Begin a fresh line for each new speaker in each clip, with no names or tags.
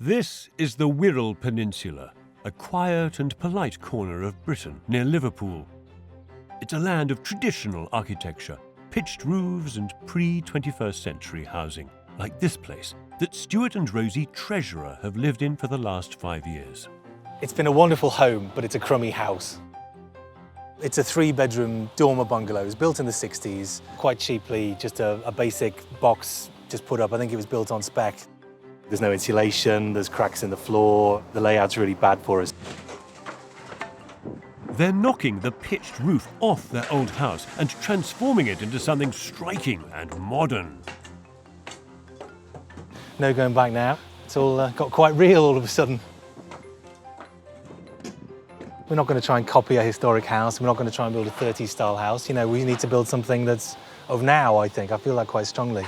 This is the Wirral Peninsula, a quiet and polite corner of Britain near Liverpool. It's a land of traditional architecture, pitched roofs and pre-21st century housing, like this place that Stuart and Rosie Treasurer have lived in for the last 5 years.
It's been a wonderful home, but it's a crummy house. It's a 3-bedroom dormer bungalow. It was built in the 60s, quite cheaply, just a basic box just put up. I think it was built on spec. There's no insulation, there's cracks in the floor, the layout's really bad for us.
They're knocking the pitched roof off their old house and transforming it into something striking and modern.
No going back now. It's all got quite real all of a sudden. We're not going to try and copy a historic house. We're not going to try and build a 30s style house. You know, we need to build something that's of now, I think. I feel that quite strongly.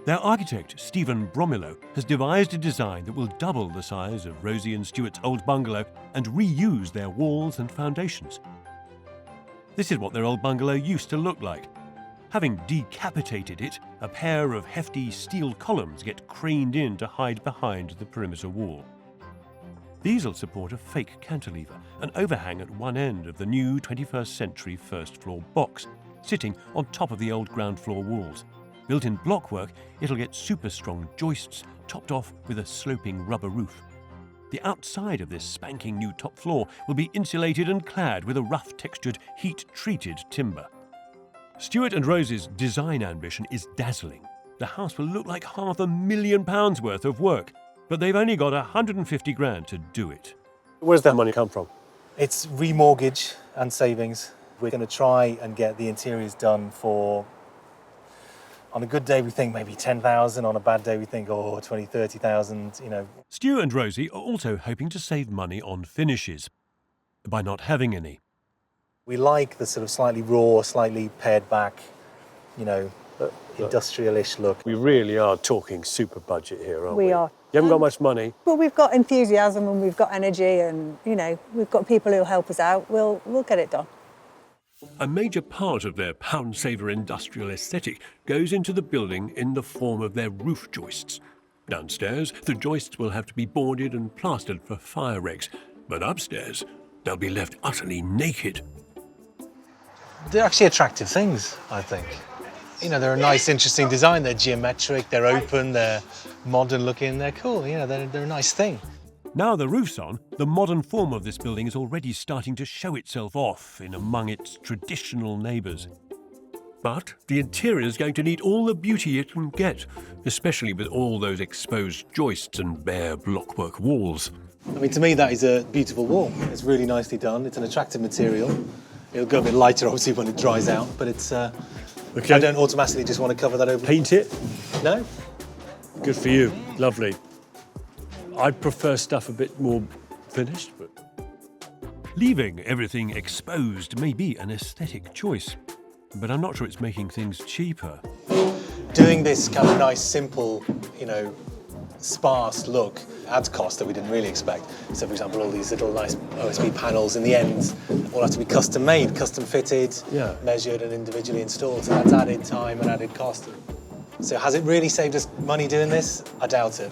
Their architect, Stephen Bromillow, has devised a design that will double the size of Rosie and Stuart's old bungalow and reuse their walls and foundations. This is what their old bungalow used to look like. Having decapitated it, a pair of hefty steel columns get craned in to hide behind the perimeter wall. These will support a fake cantilever, an overhang at one end of the new 21st century first floor box, sitting on top of the old ground floor walls. Built in blockwork, it'll get super strong joists, topped off with a sloping rubber roof. The outside of this spanking new top floor will be insulated and clad with a rough textured, heat-treated timber. Stuart and Rosie's design ambition is dazzling. The house will look like £500,000 worth of work, but they've only got 150 grand to do it.
Where's that money come from?
It's remortgage and savings. We're going to try and get the interiors done for, on a good day we think maybe 10,000, on a bad day we think 20, 30,000, you know.
Stu and Rosie are also hoping to save money on finishes, by not having any.
We like the sort of slightly raw, slightly pared back, you know, industrial-ish look.
We really are talking super budget here, aren't we?
We are.
You haven't got much money?
Well, we've got enthusiasm and we've got energy and, you know, we've got people who'll help us out. We'll get it done.
A major part of their pound-saver industrial aesthetic goes into the building in the form of their roof joists. Downstairs, the joists will have to be boarded and plastered for fire regs, but upstairs, they'll be left utterly naked.
They're actually attractive things, I think. You know, they're a nice, interesting design. They're geometric, they're open, they're modern looking, they're cool. You know, they're a nice thing.
Now the roof's on, the modern form of this building is already starting to show itself off in among its traditional neighbours. But the interior is going to need all the beauty it can get, especially with all those exposed joists and bare blockwork walls.
I mean, to me, that is a beautiful wall. It's really nicely done. It's an attractive material. It'll go a bit lighter, obviously, when it dries out, but it's...
Okay.
I don't automatically just want to cover that over.
Paint it?
No?
Good for you. Lovely. I'd prefer stuff a bit more finished, but...
Leaving everything exposed may be an aesthetic choice, but I'm not sure it's making things cheaper.
Doing this kind of nice, simple, you know, sparse look adds cost that we didn't really expect. So, for example, all these little nice OSB panels in the end all have to be custom made, custom fitted, measured and individually installed. So that's added time and added cost. So has it really saved us money doing this? I doubt it.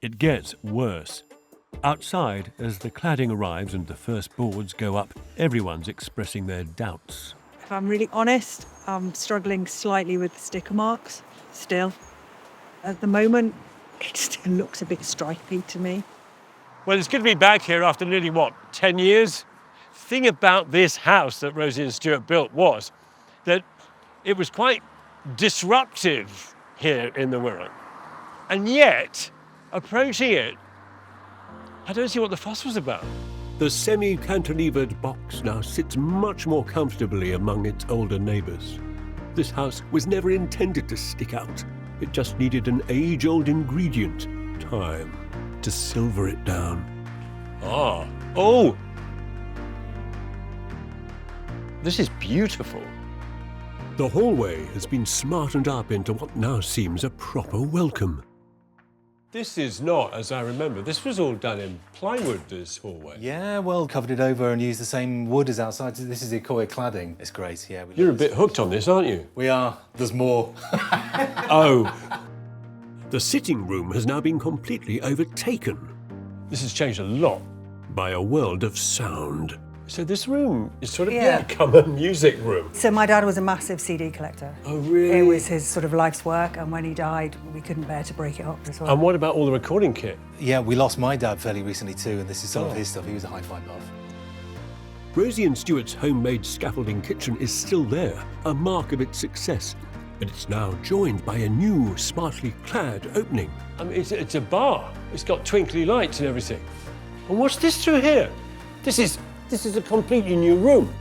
It gets worse. Outside, as the cladding arrives and the first boards go up, everyone's expressing their doubts.
If I'm really honest, I'm struggling slightly with the sticker marks still. At the moment, it still looks a bit stripy to me.
Well, it's good to be back here after nearly, 10 years? The thing about this house that Rosie and Stuart built was that it was quite disruptive here in the Wirral. And yet, approaching it, I don't see what the fuss was about.
The semi-cantilevered box now sits much more comfortably among its older neighbours. This house was never intended to stick out. It just needed an age-old ingredient, time, to silver it down.
Oh! This is beautiful.
The hallway has been smartened up into what now seems a proper welcome.
This is not, as I remember, this was all done in plywood, this hallway.
Yeah, well, covered it over and used the same wood as outside. This is the Accoya cladding. It's great, yeah.
You're a bit hooked on this, aren't you?
We are. There's more.
Oh.
The sitting room has now been completely overtaken
This has changed a lot.
by a world of sound.
So this room is sort of
Yeah.
become a music room.
So my dad was a massive CD collector.
Oh, really?
It was his sort of life's work, and when he died, we couldn't bear to break it up as well.
And what about all the recording kit?
Yeah, we lost my dad fairly recently too, and this is some
Oh.
of his stuff. He was a hi-fi buff.
Rosie and Stuart's homemade scaffolding kitchen is still there, a mark of its success, but it's now joined by a new, smartly clad opening.
I mean, it's a bar. It's got twinkly lights and everything. And what's this through here? This is a completely new room.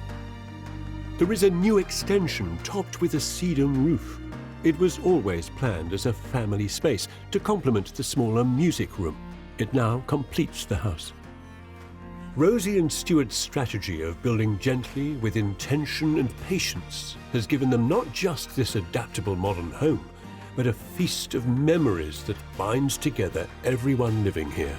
There is a new extension topped with a sedum roof. It was always planned as a family space to complement the smaller music room. It now completes the house. Rosie and Stuart's strategy of building gently with intention and patience has given them not just this adaptable modern home, but a feast of memories that binds together everyone living here.